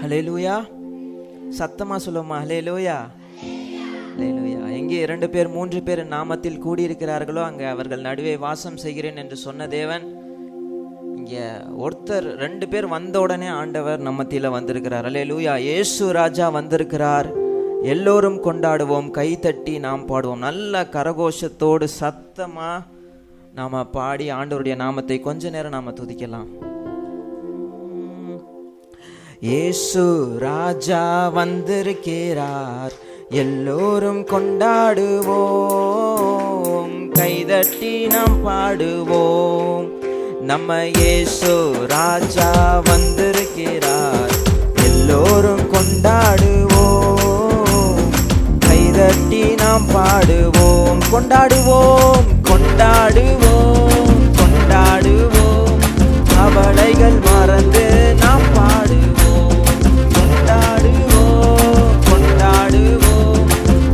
ஹல்லேலூயா. சத்தமா சொல்லுமா ஹல்லேலூயா. ஹல்லேலூயா. எங்கே 2 பேர் 3 பேர் நாமத்தில் கூடியிருக்கிறார்களோ அங்கே அவர்கள் நடுவே வாசம் செய்கிறேன் என்று சொன்ன தேவன் இங்கே ஒருத்தர் 2 பேர் வந்த உடனே ஆண்டவர் நம்ம மத்தியில வந்திருக்கிறார். ஹல்லேலூயா. இயேசு ராஜா வந்திருக்கிறார். எல்லோரும் கொண்டாடுவோம், கைத்தட்டி நாம் பாடுவோம். நல்ல கரகோஷத்தோடு சத்தமா நாம பாடி ஆண்டவருடைய நாமத்தை கொஞ்ச நேரம் நாம துதிக்கலாம். இயேசு ராஜா வந்திருக்கிறார், எல்லோரும் கொண்டாடுவோம், கைதட்டி நாம் பாடுவோம். நம்ம இயேசு ராஜா வந்திருக்கிறார், எல்லோரும் கொண்டாடுவோம், கைதட்டி நாம் பாடுவோம். கொண்டாடுவோம், கொண்டாடுவோம், கொண்டாடுவோம், கவலைகள் மறந்து நாம் பாடுவோம். கொண்டாடுவோம், கொண்டாடுவோம்,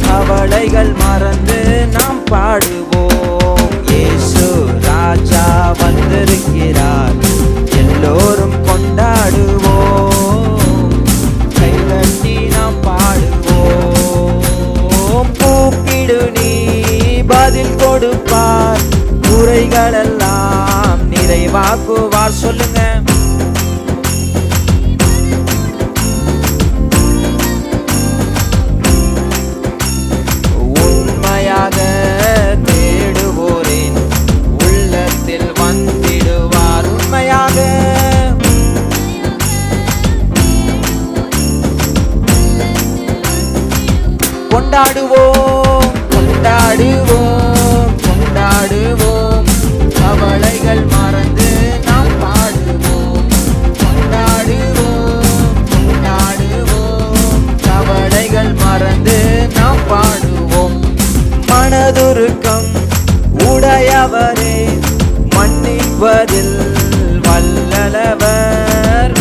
கவலைகள் மறந்து நாம் பாடுவோம். இயேசு ராஜா வந்திருக்கிறார், எல்லோரும் கொண்டாடுவோம், கைதட்டி நாம் பாடுவோம். கூப்பிடு நீ பதில் கொடுப்பார், குறைகளெல்லாம் நிறைவாக்குவார். சொல்லுங்க. உண்மையாக தேடுவோரின் உள்ளத்தில் வந்திடுவார். உண்மையாக கொண்டாடுவோம், கொண்டாடுவோம், கொண்டாடுவோம், கவலைகள் மறந்து நாம் பாடுவோம். கொண்டாடுவோம், கொண்டாடுவோம், கவலைகள் மறந்து நாம் பாடுவோம். மனதுருக்கம் உடையவரே, மன்னிப்பதில் வல்லவர்.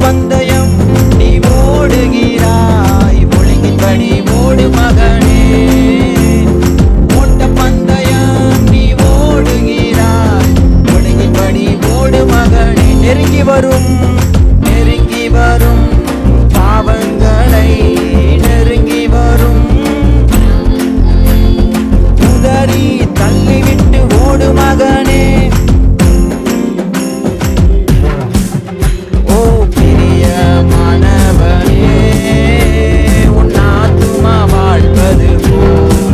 பந்தயம் நீ ஓடுகிறாய், ஒழுங்கின்படி ஓடு மகனே. ஓட்ட பந்தயம் நீ ஓடுகிறாய், ஒழுங்கின்படி ஓடு மகனே. நெருங்கி வரும் பாவங்களை, நெருங்கி வரும் உதறி தள்ளிவிட்டு ஓடு மகனே. ஓ பிரியமானவனே, உன் ஆத்துமா வாழ்வது போல்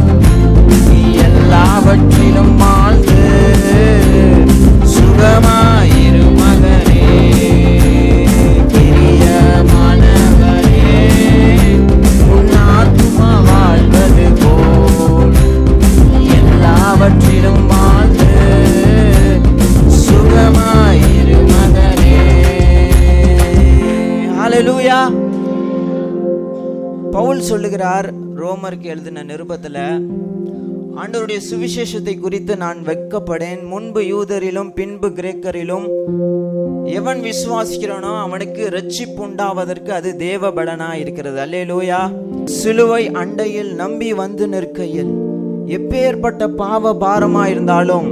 நீ எல்லாவற்றிலும் வாழ்ந்து சுகமாயிரு மகனே. பிரியமானவனே, உன் ஆத்துமா வாழ்வது போல் எல்லாவற்றிலும் வாழ்ந்து சுகமாயிரு மகனே. ஹல்லேலூயா. பவுல் சொல்லுகிறார் ரோமருக்கு எழுதின நிருபத்துல, ஆண்டவருடைய சுவிசேஷத்தை குறித்து நான் வெட்கப்படேன். முன்பு யூதரிலும் பின்பு கிரேக்கரிலும் எவன் விசுவாசிக்கிறானோ அவனுக்கு ரட்சிப்பு உண்டாவதற்கு அது தேவ பலனா இருக்கிறது. அல்லேலூயா. சிலுவை அண்டையில் நம்பி வந்து நிற்கையில் எப்பேற்பட்ட பாவ பாரமா இருந்தாலும்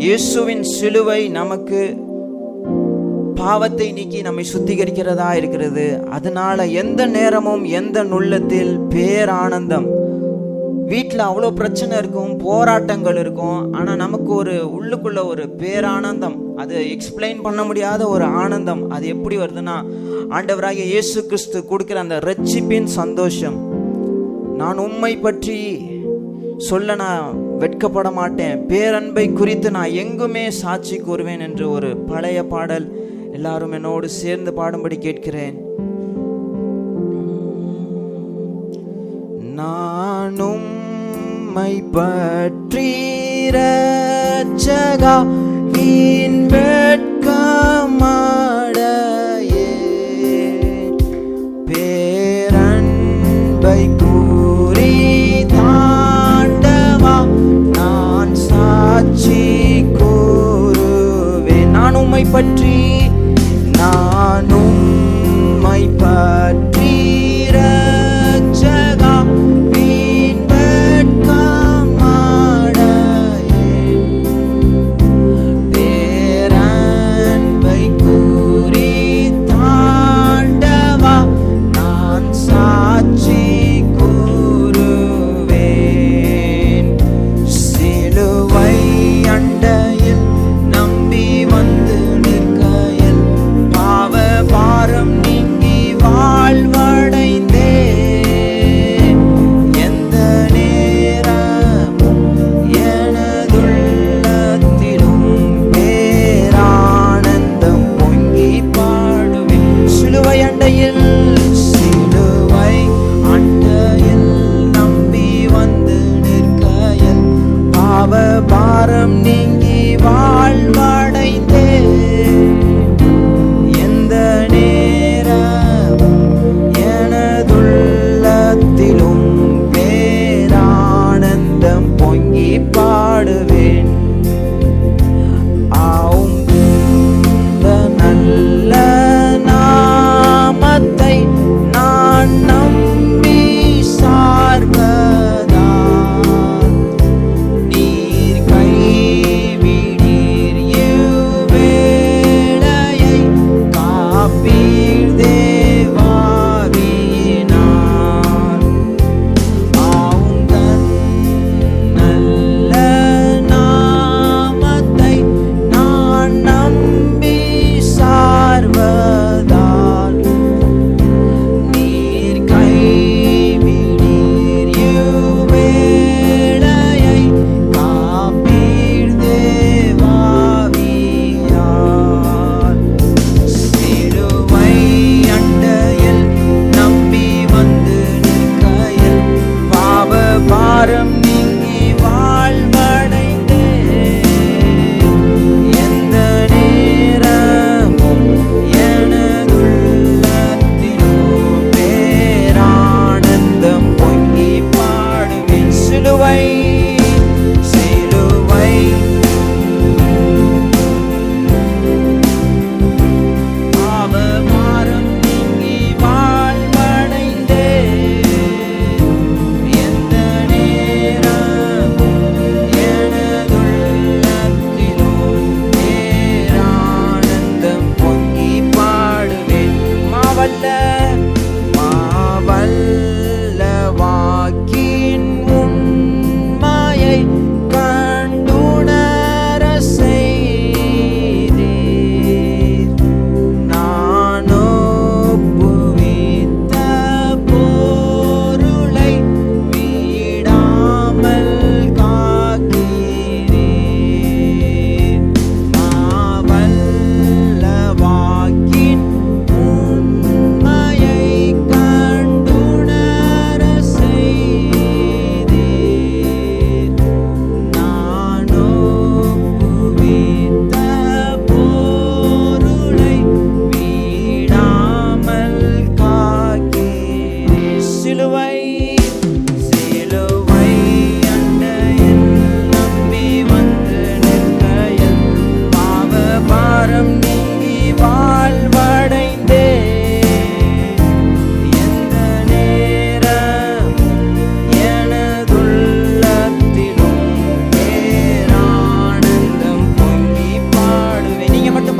இயேசுவின் சிலுவை நமக்கு பாவத்தை நீக்கி நம்மை சுத்திகரிக்கிறதா இருக்கிறது. அதனால எந்த நேரமும் எந்த நுள்ளத்தில் பேரானந்தம். வீட்டில் அவ்வளோ பிரச்சனை இருக்கும், போராட்டங்கள் இருக்கும், ஆனால் நமக்கு ஒரு உள்ளுக்குள்ள ஒரு பேரானந்தம், அது எக்ஸ்பிளைன் பண்ண முடியாத ஒரு ஆனந்தம். அது எப்படி வருதுன்னா, ஆண்டவராகிய இயேசு கிறிஸ்து கொடுக்கிற அந்த ரட்சிப்பின் சந்தோஷம். நான் உம்மை பற்றி சொல்ல நான் வெட்கப்பட மாட்டேன், பேரன்பை குறித்து நான் எங்குமே சாட்சி கூறுவேன் என்று ஒரு பழைய பாடல் எல்லாரும் என்னோடு சேர்ந்து பாடும்படி கேட்கிறேன். நான் உம்மை பற்றி இரட்சகா வீண் வெட்கமடையேன், பேரன்பை கூறி தாண்டவா நான் சாட்சி கூறுவேன். நான் உம்மை பற்றி இரட்சகா வீண் வெட்கமடையேன், பேரன்பை கூறி தாண்டவா நான் சாட்சி கூறுவேன். சிலுவை அண்டையில் நம்பி வந்து நிற்கையில்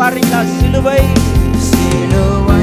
பாடுறீங்களா? சிலுவை சிலுவை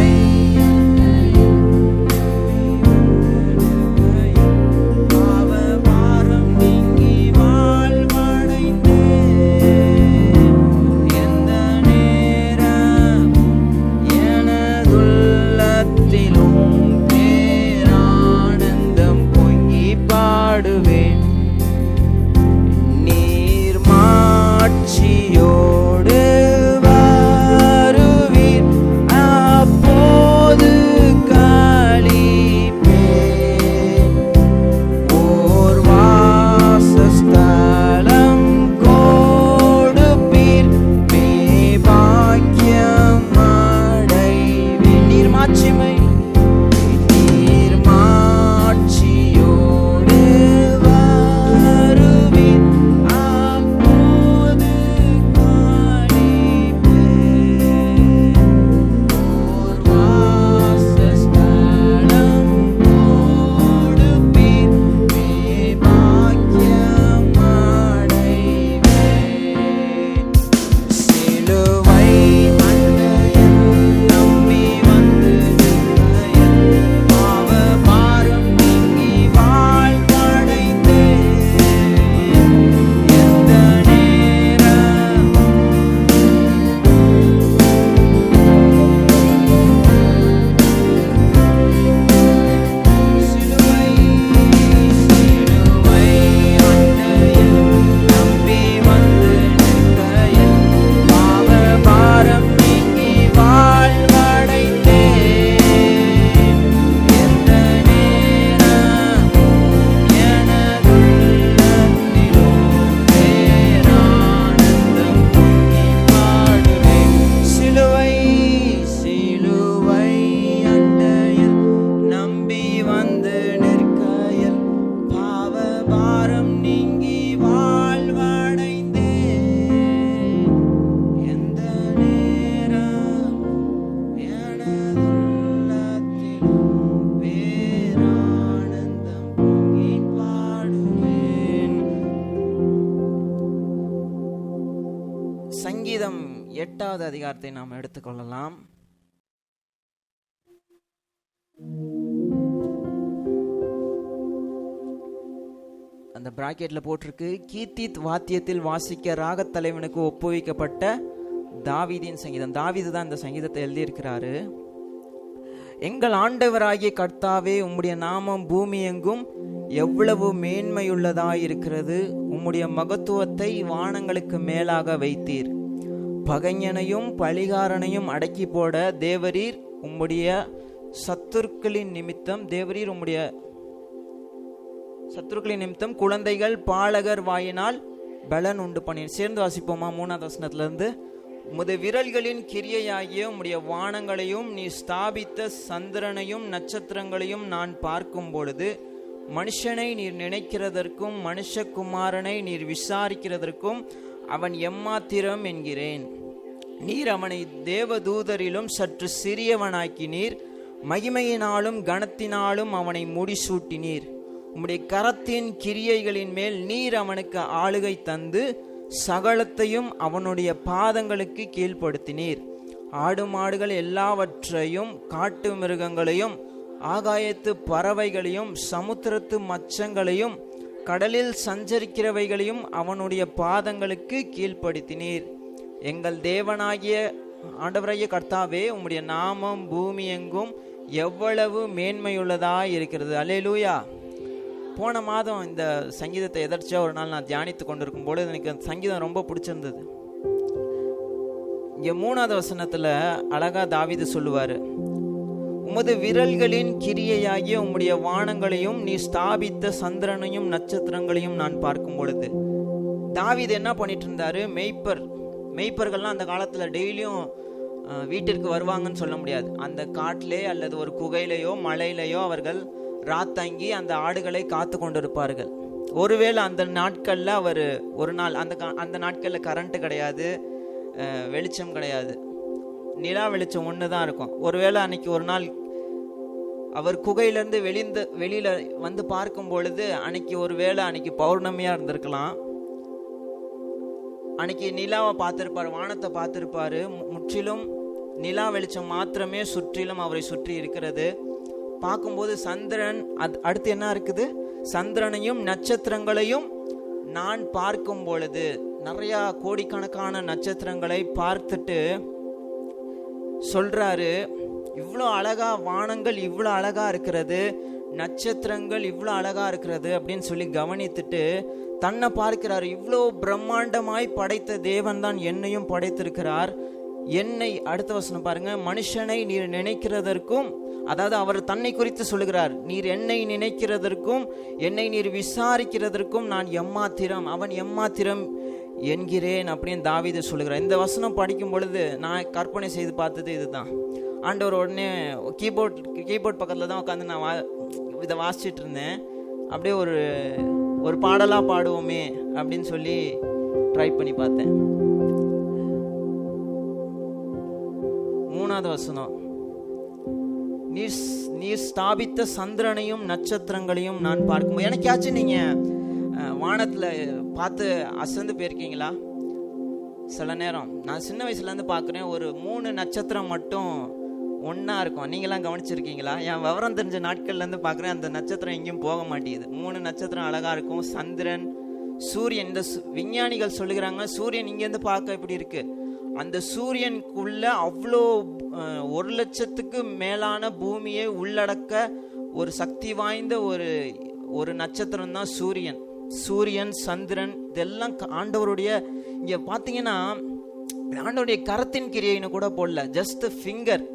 சங்கீதம் 8வது அதிகாரத்தை நாம் எடுத்துக்கொள்ளலாம். அந்த பிராக்கெட்ல போட்டிருக்கு, கீத்தித் வாத்தியத்தில் வாசிக்க ராகத் தலைவனுக்கு ஒப்புவிக்கப்பட்ட தாவீதின் சங்கீதம். தாவீது தான் இந்த சங்கீதத்தை எழுதியிருக்கிறாரு. எங்கள் ஆண்டவராகிய கர்த்தாவே, உம்முடைய நாமம் பூமி எங்கும் எவ்வளவு மேன்மையுள்ளதாயிருக்கிறது. உம்முடைய மகத்துவத்தை வானங்களுக்கு மேலாக வைத்தீர். பகைஞனையும் பழிகாரனையும் அடக்கி போட தேவரீர் உம்முடைய சத்துருக்களின் நிமித்தம் குழந்தைகள் பாலகர் வாயினால் பலன் உண்டு பண்ணீர். சேர்ந்து வாசிப்போமா? 3வது வசனத்திலிருந்து. உமது விரல்களின் கிரியையாகிய உம்முடைய வானங்களையும் நீ ஸ்தாபித்த சந்திரனையும் நட்சத்திரங்களையும் நான் பார்க்கும் பொழுது, மனுஷனை நீர் நினைக்கிறதற்கும் மனுஷகுமாரனை நீர் விசாரிக்கிறதற்கும் அவன் எம்மாத்திரம் என்கிறேன். நீர் அவனை தேவதூதரிலும் சற்று சிறியவனாக்கினீர். மகிமையினாலும் கனத்தினாலும் அவனை முடிசூட்டினீர். உம்முடைய கரத்தின் கிரியைகளின் மேல் நீர் அவனுக்கு ஆளுகை தந்து சகலத்தையும் அவனுடைய பாதங்களுக்கு கீழ்ப்படுத்தினீர். ஆடு மாடுகள் எல்லாவற்றையும் காட்டு மிருகங்களையும் ஆகாயத்து பறவைகளையும் சமுத்திரத்து மச்சங்களையும் கடலில் சஞ்சரிக்கிறவைகளையும் அவனுடைய பாதங்களுக்கு கீழ்ப்படுத்தினீர். எங்கள் தேவனாகிய ஆண்டவராகிய கர்த்தாவே, உம்முடைய நாமம் பூமி எங்கும் எவ்வளவு மேன்மையுள்ளதாய் இருக்கிறது. அல்லேலூயா. போன மாதம் இந்த சங்கீதத்தை எதர்ச்சியா ஒரு நாள் நான் தியானித்து கொண்டிருக்கும் பொழுது எனக்கு அந்த சங்கீதம் ரொம்ப பிடிச்சிருந்தது. இங்க 3வது வசனத்துல அழகா தாவீது சொல்லுவாரு, உமது விரல்களின் கிரியையாகிய உம்முடைய வானங்களையும் நீ ஸ்தாபித்த சந்திரனையும் நட்சத்திரங்களையும் நான் பார்க்கும் பொழுது. தாவீது என்ன பண்ணிட்டு இருந்தாரு? மெய்ப்பர்கள்லாம் அந்த காலத்துல டெய்லியும் வீட்டிற்கு வருவாங்கன்னு சொல்ல முடியாது. அந்த காட்டிலே அல்லது ஒரு குகையிலையோ மலையிலையோ அவர்கள் ராத்தங்கி அந்த ஆடுகளை காத்து கொண்டிருப்பார்கள். ஒருவேளை அந்த நாட்கள்ல அவர் ஒரு நாள் அந்த நாட்கள்ல கரண்ட் கிடையாது, வெளிச்சம் கிடையாது, நிலா வெளிச்சம் ஒன்று தான் இருக்கும். ஒருவேளை அன்னைக்கு ஒரு நாள் அவர் குகையிலேருந்து வெளியில வந்து பார்க்கும் பொழுது அன்னைக்கு பௌர்ணமியா இருந்திருக்கலாம். அன்னைக்கு நிலாவை பார்த்திருப்பாரு, வானத்தை பார்த்திருப்பாரு. முற்றிலும் நிலா வெளிச்சம் மாத்திரமே சுற்றிலும் அவரை சுற்றி இருக்கிறது. பார்க்கும்போது சந்திரன், அடுத்து என்ன இருக்குது, சந்திரனையும் நட்சத்திரங்களையும் நான் பார்க்கும் பொழுது, நிறைய கோடிக்கணக்கான நட்சத்திரங்களை பார்த்துட்டு சொல்றாரு, இவ்வளோ அழகா வானங்கள் இவ்வளோ அழகா இருக்கிறது, நட்சத்திரங்கள் இவ்வளோ அழகா இருக்கிறது அப்படின்னு சொல்லி கவனித்துட்டு தன்னை பார்க்கிறார். இவ்வளோ பிரம்மாண்டமாய் படைத்த தேவன் தான் என்னையும் படைத்திருக்கிறார். என்னை, அடுத்த வசனம் பாருங்க, மனுஷனை நீர் நினைக்கிறதற்கும், அதாவது அவர் தன்னை குறித்து சொல்லுகிறார், நீர் என்னை நினைக்கிறதற்கும் என்னை நீர் விசாரிக்கிறதற்கும் நான் எம்மாத்திரம், அவன் எம்மாத்திரம் என்கிறேன் அப்படின்னு தாவீது சொல்லுகிறார். இந்த வசனம் படிக்கும் பொழுது நான் கற்பனை செய்து பார்த்தது இதுதான். ஆண்டவர் உடனே கீபோர்ட் பக்கத்தில் தான் உட்காந்து நான் இதை வாசிச்சுட்டு இருந்தேன். அப்படியே ஒரு பாடலாக பாடுவோமே அப்படின்னு சொல்லி ட்ரை பண்ணி பார்த்தேன். 3வது வசனம், நீர் ஸ்தாபித்த சந்திரனையும் நட்சத்திரங்களையும் நான் பார்க்கும். எனக்காச்சும் நீங்கள் வானத்தில் பார்த்து அசந்து போயிருக்கீங்களா? சில நேரம் நான் சின்ன வயசுலேருந்து பார்க்குறேன், ஒரு 3 நட்சத்திரம் மட்டும் ஒன்றா இருக்கும். நீங்களாம் கவனிச்சிருக்கீங்களா? என் விவரம் தெரிஞ்ச நாட்கள்லேருந்து பார்க்குறேன், அந்த நட்சத்திரம் எங்கேயும் போக மாட்டேங்குது. 3 நட்சத்திரம் அழகாக இருக்கும். சந்திரன், சூரியன். இந்த விஞ்ஞானிகள் சொல்லுகிறாங்க, சூரியன் இங்கேருந்து பார்க்க எப்படி இருக்கு, அந்த சூரியனுக்குள்ள அவ்வளோ 1,00,000க்கு மேலான பூமியை உள்ளடக்க ஒரு சக்தி வாய்ந்த ஒரு நட்சத்திரம் தான் சூரியன். சூரியன், சந்திரன், இதெல்லாம் ஆண்டவருடைய, இங்கே பார்த்தீங்கன்னா ஆண்டவருடைய கரத்தின் கிரியைன்னு கூட போடல, ஜஸ்ட் ஃபிங்கர்,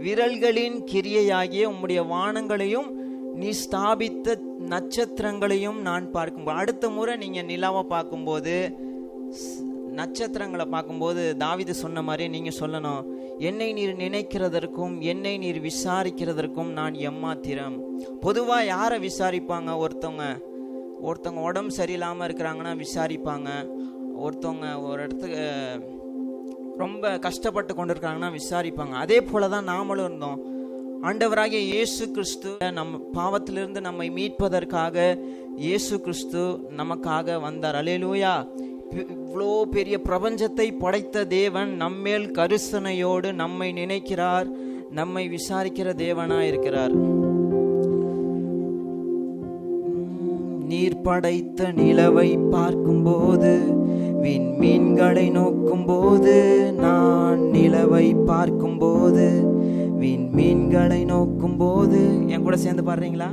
விரல்களின் கிரியையாகிய உம்முடைய வானங்களையும் நீ ஸ்தாபித்த நட்சத்திரங்களையும் நான் பார்க்கும்போது. அடுத்த முறை நீங்கள் நிலாவை பார்க்கும்போது, நட்சத்திரங்களை பார்க்கும்போது தாவீது சொன்ன மாதிரி நீங்கள் சொல்லணும், என்னை நீர் நினைக்கிறதற்கும் என்னை நீர் விசாரிக்கிறதற்கும் நான் எம்மாத்திரம். பொதுவாக யாரை விசாரிப்பாங்க? ஒருத்தவங்க உடம்பு சரியில்லாமல் இருக்கிறாங்கன்னா விசாரிப்பாங்க. ஒருத்தவங்க ஒரு இடத்துக்கு ரொம்ப கஷ்டப்பட்டு கொண்டு இருக்காங்கன்னா விசாரிப்பாங்க. அதே போல தான் நாமளும் இருந்தோம். ஆண்டவராகிய இயேசு கிறிஸ்து நம் பாவத்திலிருந்து நம்மை மீட்பதற்காக இயேசு கிறிஸ்து நமக்காக வந்தார். அல்லேலூயா. இவ்வளோ பெரிய பிரபஞ்சத்தை படைத்த தேவன் நம்மேல் கரிசனையோடு நம்மை நினைக்கிறார், நம்மை விசாரிக்கிற தேவனாய் இருக்கிறார். நீர் படைத்த நிலவை பார்க்கும்போது, விண்மீன்களை நோக்கும்போது, நான் நிலவை பார்க்கும்போது, விண்மீன்களை நோக்கும்போது, என் கூட சேர்ந்து பாடுறீங்களா?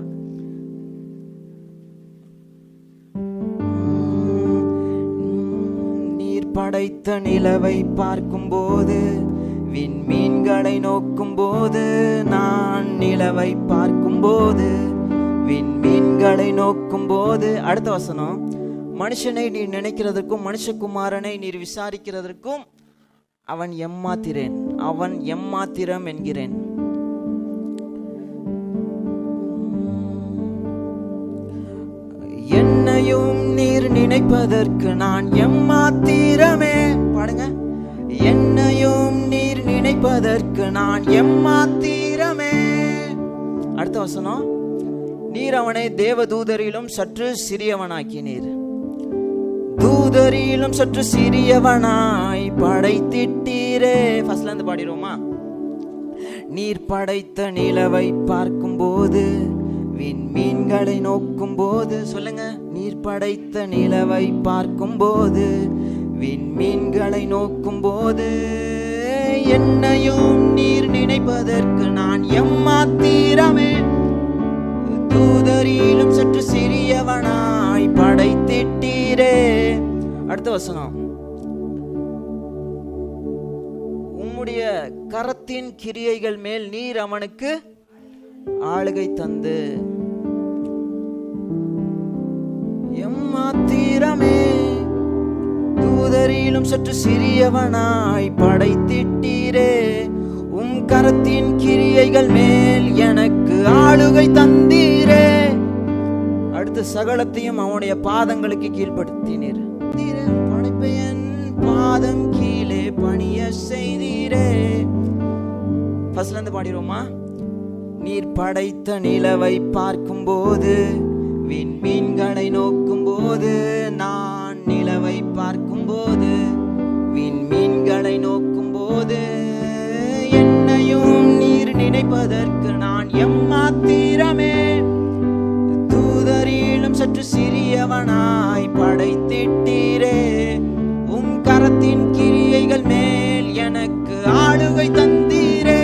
நீர் படைத்த நிலவை பார்க்கும்போது, விண்மீன்களை நோக்கும்போது, நான் நிலவை பார்க்கும்போது, விண்மீன்களை நோக்கும்போது. அடுத்த வசனம், மனுஷனை நீர் நினைக்கிறதற்கும் மனுஷகுமாரனை நீர் விசாரிக்கிறதற்கும் அவன் எம்மாத்திரேன், அவன் எம்மாத்திரம் என்கிறேன். என்னையும் நீர் நினைப்பதற்கு நான் எம்மாத்திரமே. பாடுங்க, என்னையும் நீர் நினைப்பதற்கு நான் எம்மாத்திரமே. அடுத்த வசனம், நீர் அவனை தேவதூதரிலும் சற்று சிறியவனாக்கினீர், தூதரிலும் சற்று சிறியவனாய் படைத்திட்டீரே. ஃபர்ஸ்ட்ல இருந்து பாடிடுவோமா? நீர் படைத்த நிலவை பார்க்கும்போது, விண்மீன்களை நோக்கும்போது, சொல்லுங்க, நீர் படைத்த நிலவை பார்க்கும்போது, விண்மீன்களை நோக்கும்போது, என்னையும் நீர் நினைப்பதற்கு நான் எம்மாத்திரமே, தூதரிலும் சற்று சிறியவனாய் படைத்திட்டீரே. அடுத்த வசனம், உம்முடைய கரத்தின் கிரியைகள் மேல் நீர் அவனுக்கு ஆளுகை தந்து, எம்மாத்திரமே, தூதரிலும் சற்று சிறியவனாய் படைத்திட்டீரே, உம் கரத்தின் கிரியைகள் மேல் எனக்கு ஆளுகை தந்தீரே. அடுத்து, சகலத்தையும் அவனுடைய பாதங்களுக்கு கீழ்ப்படுத்தினீர், படைப்பையன் பாதம் கீழே பணிய செய்தீரே. ஃபர்ஸ்ட்ல இருந்து பாடிடுவோமா? நீர் படைத்த நிலவை பார்க்கும்போது, விண்மீன்களை நோக்கும்போது, நான் நிலவை பார்க்கும்போது, விண்மீன்களை நோக்கும் போது என்னையும் நீர் நினைப்பதற்கு நான் எம்மாத்திரமே. தூதரிலும் சற்று சிறியவனாய் படைத்திட்டீரே. உம் கரத்தின் கிரியைகள் மேல் எனக்கு ஆளுகை தந்தீரே.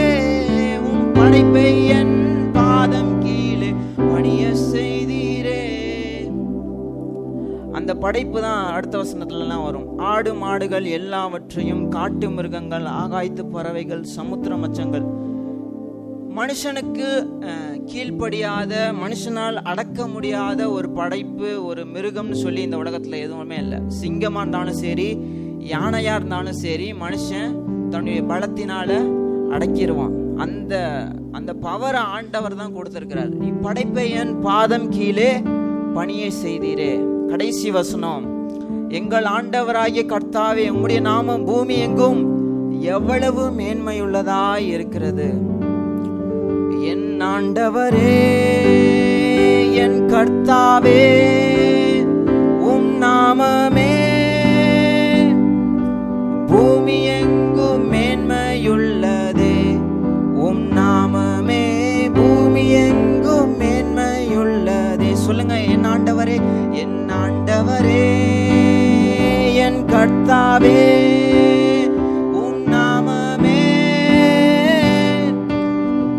உம் படைப்பை என் பாதம் கீழே பணிய செய்தீரே. அந்த படைப்பு தான் அடுத்த வசனத்துலலாம் வரும். ஆடு மாடுகள் எல்லாவற்றையும், காட்டு மிருகங்கள், ஆகாயத்து பறவைகள், சமுத்திர மச்சங்கள். மனுஷனுக்கு கீழ்ப்படியாத, மனுஷனால் அடக்க முடியாத ஒரு படைப்பு, ஒரு மிருகம்னு சொல்லி இந்த உலகத்துல எதுவுமே இல்லை. சிங்கமா இருந்தாலும் சரி, யானையா இருந்தாலும் சரி, மனுஷன் தன்னுடைய பலத்தினால அடக்கிடுவான். அந்த அந்த பவரை ஆண்டவர் தான் கொடுத்திருக்கிறார். இப்படைப்பை என் பாதம் கீழே பணியை செய்தீரே. கடைசி வசனம், எங்கள் ஆண்டவராகிய கர்த்தாவே, உம்முடைய நாமம் பூமி எங்கும் எவ்வளவு மேன்மையுள்ளதாய் இருக்கிறது. என் ஆண்டவரே, என் கர்த்தாவே, உம் நாமமே பூமி எங்கும் மேன்மையுள்ளதே. உம் நாமமே பூமி எங்கும் மேன்மையுள்ளதே. சொல்லுங்க, என் ஆண்டவரே, என் ஆண்டவரே, என் கர்த்தாவே, உம் நாமமே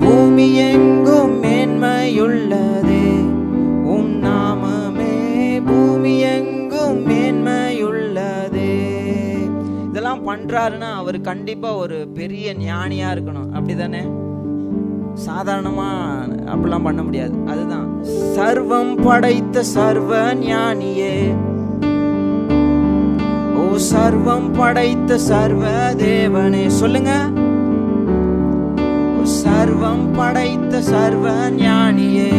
பூமி எங்கும் மேன்மையுள்ளதே. உம் நாமமே பூமி எங்கும் மேன்மையுள்ளதே. இதெல்லாம் பண்றாருன்னா அவர் கண்டிப்பா ஒரு பெரிய ஞானியா இருக்கணும். அப்படிதானே? சாதாரணமா அப்படிலாம் பண்ண முடியாது. அதுதான் சர்வம் படைத்த சர்வ ஞானியே. ஓ சர்வம் படைத்த சர்வ தேவனே. சொல்லுங்க, சர்வம் படைத்த சர்வ ஞானியே.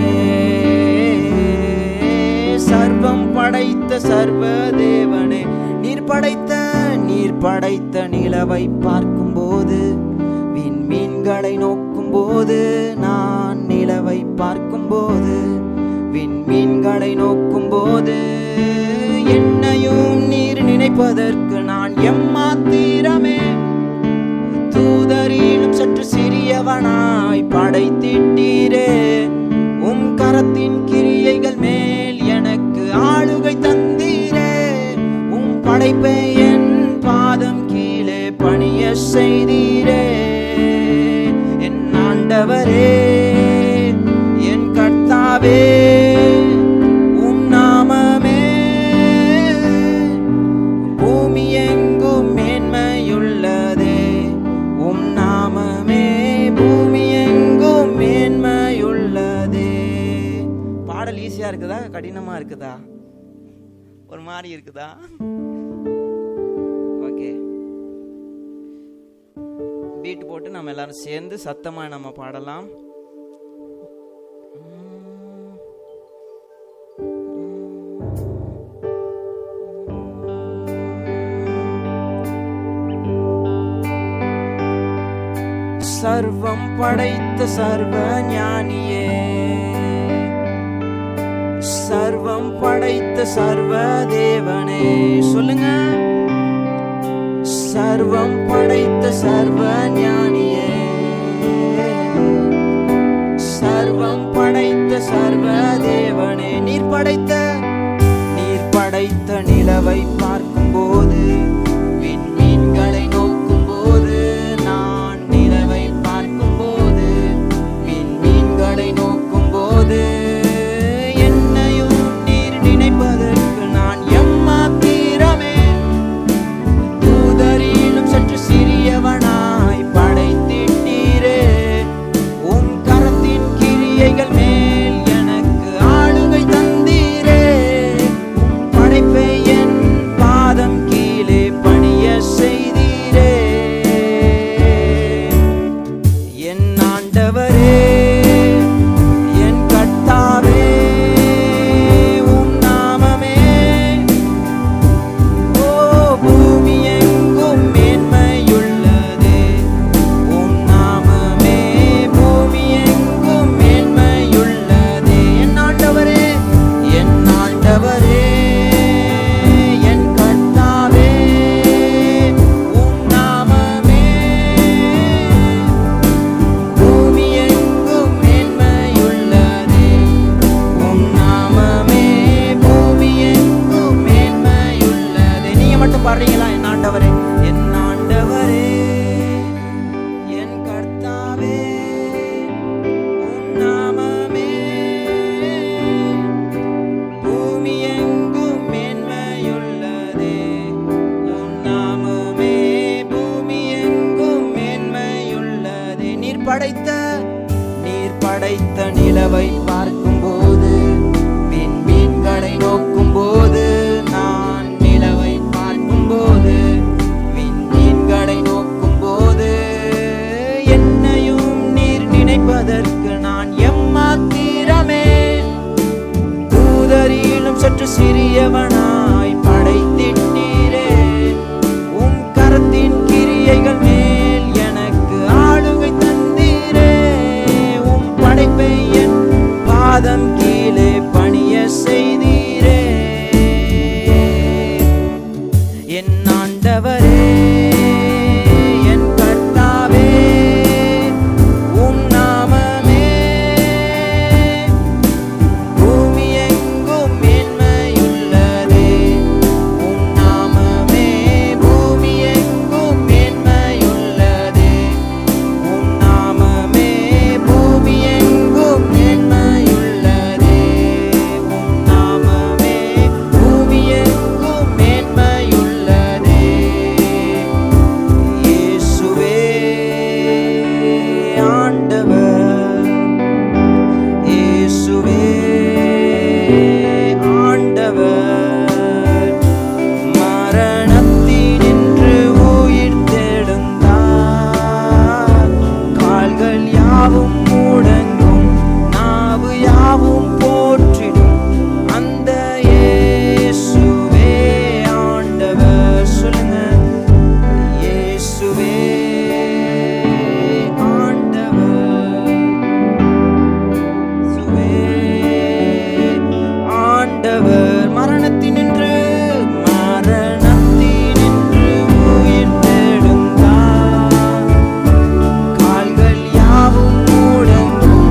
சர்வம் படைத்த சர்வ தேவனே. நீர் படைத்த நிலவை பார்க்கும் போது, விண்மீன்களை நோக்கும் போது, நான் நிலவை பார்க்கும் போது, விண்மீன்களை நோக்கும் போது, என்னையும் நீர் நினைப்பதற்கு நான் எம்மாத்திரமே. தூதரிலும் சற்று சிறியவனாய் படைத்திட்டீரே. உம் கரத்தின் கிரியைகள் மேல் எனக்கு ஆளுகை தந்தீரே. உம் படைப்பை என் பாதம் கீழே பணிய செய்தீரே. என் ஆண்டவரே, என் கர்த்தாவே, உம் நாமமே பூமி எங்கும் மேன்மையுள்ளதே. உம் நாமமே பூமி எங்கும் மேன்மையுள்ளதே. பாடல் ஈஸியா இருக்குதா, கடினமா இருக்குதா, ஒரு மாதிரி இருக்குதா? ஓகே, பீட் போட்டு நம்ம எல்லாரும் சேர்ந்து சத்தமா நம்ம பாடலாம். சர்வம் படைத்த சர்வ ஞானியே. சர்வம் படைத்த சர்வ தேவனே. சொல்லுங்க, சர்வம் படைத்த சர்வ ஞானியே. சர்வம் படைத்த சர்வ தேவனே. நீர் படைத்த நிலவை பார்க்கும் போது, விண்மீன்களை நோக்கும் போது, நான் நிலவை பார்க்கும் போது, விண்மீன்களை நோக்கும் போது, என்னையும் நீர் நினைப்பதற்கு நான் எம்மாத்திரமே. தூதரிலும் சற்று சிறியவனாய் படைத்திட்டீரே. உம் கரத்தின் கிரியைகள் மேல் எனக்கு ஆளுகை தந்தீரே. படைத்த நிலவை பார்க்கும்போது, விண்மீன்களை நோக்கும் போது, நான் நிலவை பார்க்கும்போது, விண்மீன்களை நோக்கும் போது, என்னையும் நீர் நினைப்பதற்கு நான் எம்மாத்திரமே. தூதரிலும் சற்று சிறியவனாய் படைத்திட்டீரே. உம் கரத்தின் கிரியைகள் மேல் எனக்கு ஆளுகை தந்தீரே. உம் படைப்பை என் பாதம் கீழே பணிய செய்தீரே. என் ஆண்டவரே, என் கர்த்தாவே, உம் நாமமே பூமி எங்கும் மேன்மையுள்ளதே. உம் நாமமே பூமி எங்கும் மேன்மையுள்ளதே. உம் நாமமே பூமி எங்கும் மேன்மையுள்ளதே. உம் நாமமே பூமி எங்கும் மேன்மையுள்ளதே. இயேசுவே ஆண்டவர், இயேசுவே ஆண்டவர். மரணத்தினின்று உயிர் தெழுந்தார். கால்கள் யாவும் முடங்கும், நாவு யாவும் போற்றிடும் அந்த இயேசுவே ஆண்டவர். சொல்லுங்க, இயேசுவே ஆண்டவர், இயேசுவே ஆண்டவர். மரணத்தினின்று உயிர் தெழுந்தார். கால்கள் யாவும் முடங்கும்,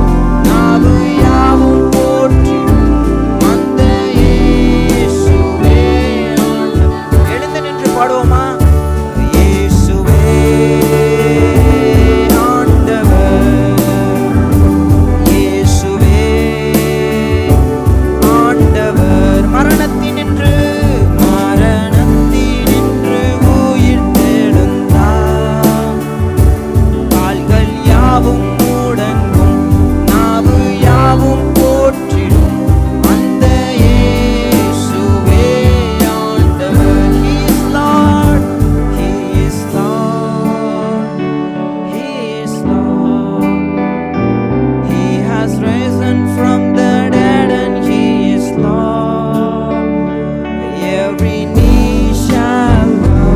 நாவு யாவும் போற்றிடும் அந்த இயேசுவே ஆண்டவர். எழுந்து நின்று பாடுவோமா? இயேசுவே ஆண்டவர், இயேசுவே ஆண்டவர். மரணத்தினின்று உயிர் தெழுந்தார். கால்கள் யாவும் முடங்கும், நாவு யாவும் போற்றிடும் அந்த இயேசுவே ஆண்டவர். He is Lord, He is Lord, He is Lord. He has risen from the dead and He is Lord. Every knee shall bow,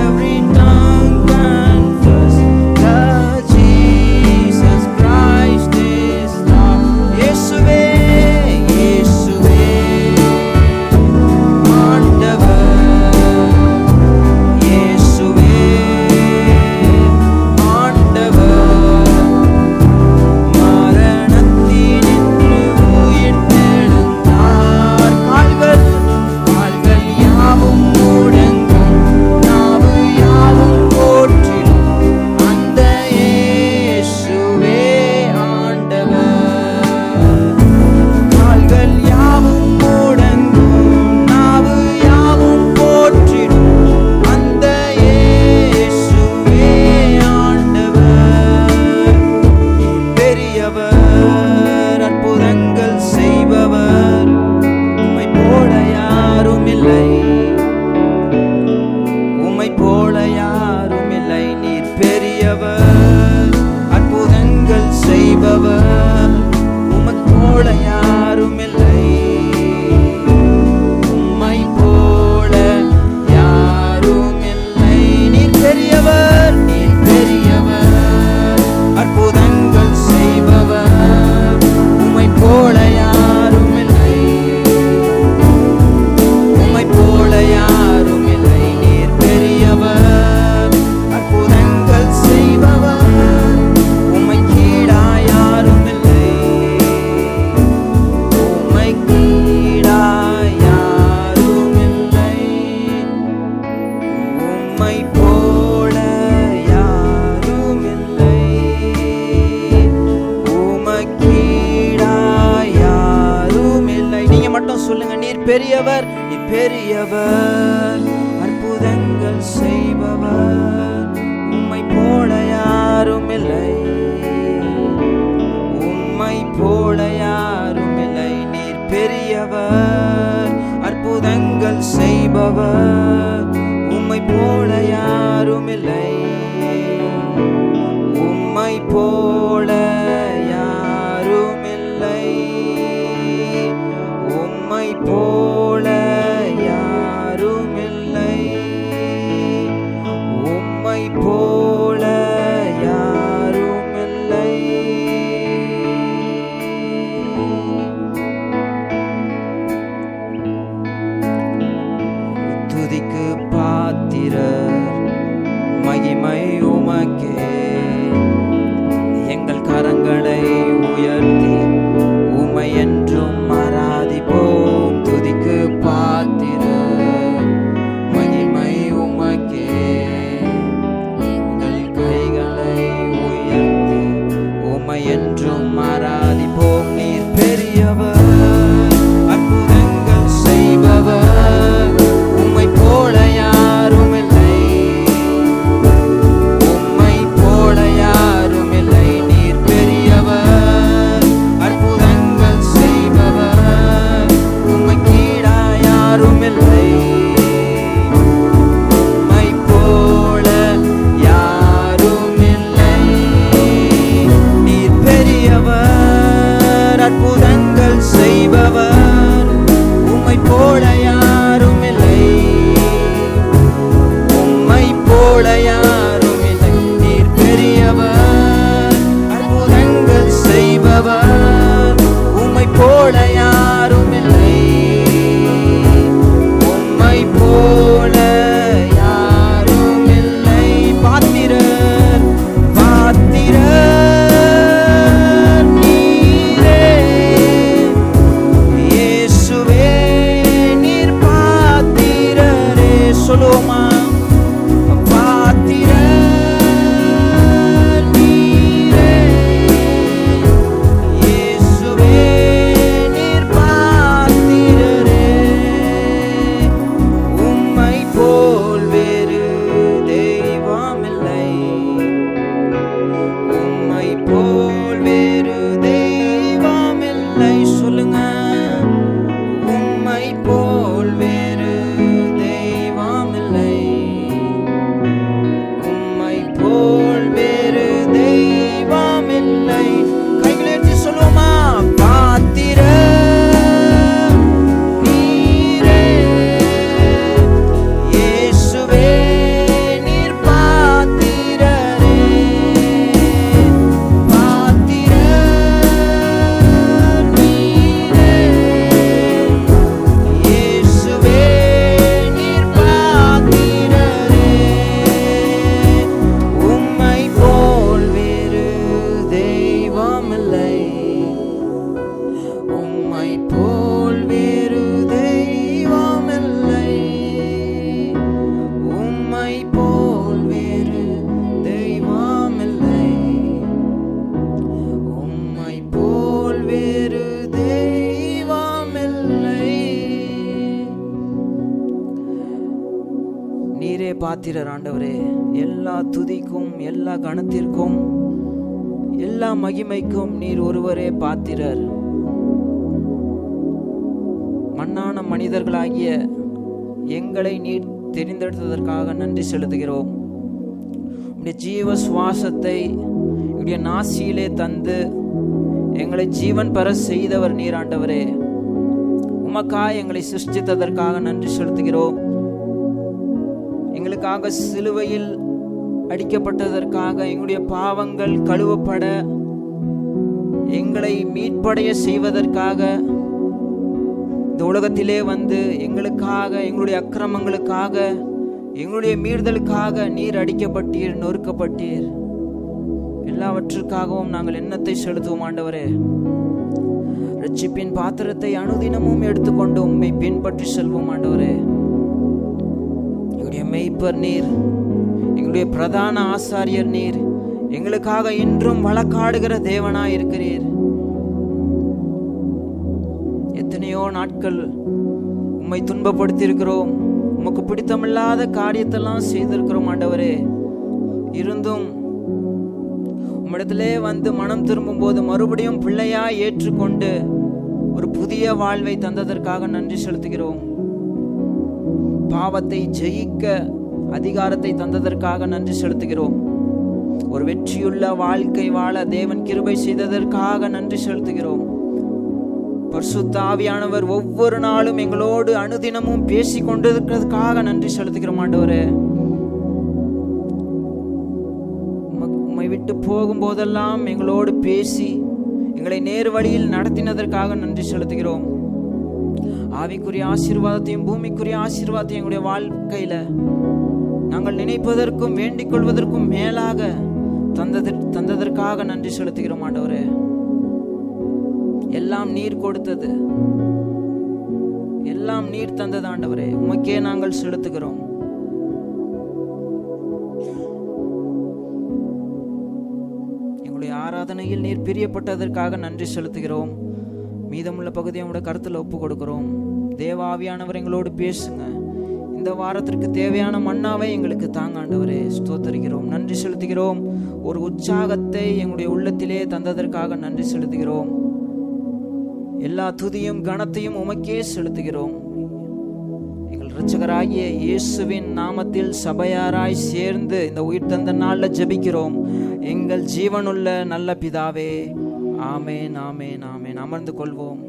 every tongue confess that Jesus Christ is Lord. இயேசுவே, இயேசுவே ஆண்டவர், இயேசுவே ஆண்டவர். மரணத்தினின்று உயிர் தெழுந்தார். கால்கள் யாவும் முடங்கும், நாவு யாவும் போற்றிடும் அந்த இயேசுவே ஆண்டவர். கால்கள் யாவும் முடங்கும், நாவு யாவும் போற்றிடும் அந்த இயேசுவே ஆண்டவர். பெரியவர், அற்புதங்கள் செய்பவர், உம்மை போல யாரும் இல்லை, உம்மை போல யாரும் இல்லை. நீர் பெரியவர், அற்புதங்கள் செய்பவர், உம்மை போல யாரும் இல்லை, உம்மை போல யாரும் இல்லை. நீர் பெரியவர், நீர் பெரியவர், அற்புதங்கள் செய்பவர், உம்மை போல யாரும் இல்லை, உம்மை போல யாரும் இல்லை. நீர் பெரியவர், அற்புதங்கள் செய்பவர், உம்மை கீழா யாரும் இல்லை, உம்மை கீழா யாரும் இல்லை, உம்மை போல யாரும் இல்லை, உம்மை கீழா யாரும் இல்லை. நீங்க மட்டும் சொல்லுங்க, நீர் பெரியவர், நீர் பெரியவர், அற்புதங்கள் செய்பவர், உம்மை போல யாரும் இல்லை. செய்பவர் உம்மை போல யாரும் இல்லை, உம்மை போல யாரும் இல்லை, உம்மை போல யாரும் இல்லை, உம்மை போல யாரும் இல்லை. துதிக்கு பாத்திரர் மகிமை உமக்கே, எங்கள் கரங்களை உயர்த்தி உமை என்றும் ஆராதிப்போம். துதிக்கு பாத்திரர் மகிமை உமக்கே, எங்கள் கைகளை உயர்த்தி உமை என்றும் ஆராதிப்போம். நீர் பெரியவர், அற்புதங்கள் செய்பவர், உம்மை போல யாரும் இல்லை, உம்மை போல யாரும் இல்லை. நீர் பெரியவர், அற்புதங்கள் செய்பவர், உம்மை கீழா யாரும் இல்லை, உம்மை போல யாரும் இல்லை. நீர் பெரியவர், அற்புதங்கள் செய்பவர், உம்மை போல யாரும் இல்லை, உம்மை போல யாரும் இல்லை. நீர் பெரியவர், அற்புதங்கள் செய்பவர், உம்மை போல யாரும் இல்லை, உம்மை போல யாரும் இல்லை. பாத்திரர், பாத்திரர் நீரே, இயேசுவே நீர் பாத்திரரே. சொல்லுவோமா? பாத்திரர் நீரே, இயேசுவே நீர் பாத்திரரே. உம்மை போல் வேறு தெய்வமில்லை, உம்மை போல் வேறு தெய்வமில்லை. சொல்லுங்க, உம்மை போல் வேறு தெய்வமில்லை, உம்மை போல் வேறு தெய்வமில்லை. கைகளேற்றி சொல்லுவோமா? பாத்திரர் நீரே, இயேசுவே நீர் பாத்திரரே. பாத்திரர் நீரே, இயேசுவே நீர் பாத்திரரே. உம்மை போல் வேறு தெய்வமில்லை, உம்மை போல் வேறு தெய்வமில்லை, உம்மை போல் வேறு தெய்வமில்லை, உம்மை போல் வேறு தெய்வமில்லை. நீரே பாத்திரர் ஆண்டவரே. எல்லா துதிக்கும், எல்லா கணத்திற்கும், எல்லா மகிமைக்கும் நீர் ஒருவரே பாத்திரர். மண்ணான மனிதர்களாகிய எங்களை நீர் தெரிந்தெடுத்ததற்காக நன்றி செலுத்துகிறோம். உம்முடைய ஜீவ சுவாசத்தை உடைய நாசியிலே தந்து எங்களை ஜீவன் பெற செய்தவர் நீர் ஆண்டவரே. உமக்காய் எங்களை சிருஷ்டித்ததற்காக நன்றி செலுத்துகிறோம். எங்களுக்காக சிலுவையில் அடிக்கப்பட்டதற்காக, எங்களுடைய பாவங்கள் கழுவப்பட, எங்களை மீட்படைய செய்வதற்காக இந்த உலகத்திலே வந்து எங்களுக்காக, எங்களுடைய அக்கிரமங்களுக்காக, எங்களுடைய மீறுதலுக்காக நீர் அடிக்கப்பட்டீர், நொறுக்கப்பட்டீர். எல்லாவற்றுக்காகவும் நாங்கள் எண்ணத்தை செலுத்துவோம் ஆண்டவரே. ரட்சிப்பின் பாத்திரத்தை அனுதினமும் எடுத்துக்கொண்டு உம்மை பின்பற்றி செல்வோம் ஆண்டவரே. எங்களுடைய மெய்ப்பர் நீர், எங்களுடைய பிரதான ஆசாரியர் நீர். எங்களுக்காக இன்றும் வழக்காடுகிற தேவனாய் இருக்கிறீர். எத்தனையோ நாட்கள் உம்மை துன்பப்படுத்தி இருக்கிறோம், உமக்கு பிடித்தமில்லாத காரியத்தெல்லாம் செய்திருக்கிறோம் ஆண்டவரே. இருந்தும் உம்மிடத்திலே வந்து மனம் திரும்பும் போது மறுபடியும் பிள்ளையாய் ஏற்றுக்கொண்டு ஒரு புதிய வாழ்வை தந்ததற்காக நன்றி செலுத்துகிறோம். பாவத்தை ஜெயிக்க அதிகாரத்தை தந்ததற்காக நன்றி செலுத்துகிறோம். ஒரு வெற்றியுள்ள வாழ்க்கை வாழ தேவன் கிருபை செய்ததற்காக நன்றி செலுத்துகிறோம். பரிசுத்த ஆவியானவர் ஒவ்வொரு நாளும் எங்களோடு அனுதினமும் பேசி கொண்டிருக்கிறதுக்காக நன்றி செலுத்துகிறோம். ஆண்டவரே, உம்மை விட்டு போகும்போதெல்லாம் எங்களோடு பேசி எங்களை நேர் வழியில் நடத்தினதற்காக நன்றி செலுத்துகிறோம். ஆவிக்குரிய ஆசீர்வாதத்தையும் பூமிக்குரிய ஆசீர்வாதத்தையும் எங்களுடைய வாழ்க்கையில நாங்கள் நினைப்பதற்கும் வேண்டிக் கொள்வதற்கும் மேலாக தந்ததற்காக நன்றி செலுத்துகிறோம். ஆண்டவரே, எல்லாம் நீர் கொடுத்தது, எல்லாம் நீர் தந்தது. ஆண்டவரே, உமக்கே நாங்கள் செலுத்துகிறோம். எங்களுடைய ஆராதனையில் நீர் பிரியப்பட்டதற்காக நன்றி செலுத்துகிறோம். மீதமுள்ள பகுதியை உங்களுடைய கருத்துல ஒப்பு கொடுக்கிறோம். தேவ ஆவியானவர் எங்களோடு பேசுங்க. இந்த வாரத்திற்கு தேவையான மன்னாவை எங்களுக்கு தாங்க. ஆண்டவரே, ஸ்தோத்தரிக்கிறோம், நன்றி செலுத்துகிறோம். ஒரு உற்சாகத்தை எங்களுடைய உள்ளத்திலே தந்ததற்காக நன்றி செலுத்துகிறோம். எல்லா துதியும் கனத்தையும் உமக்கே செலுத்துகிறோம். எங்கள் இரட்சகராகிய இயேசுவின் நாமத்தில் சபையாராய் சேர்ந்து இந்த உயிர் தந்த நாள்ல ஜெபிக்கிறோம். எங்கள் ஜீவனுள்ள நல்ல பிதாவே, ஆமேன், ஆமேன், ஆமேன். அமர்ந்து கொள்வோம்.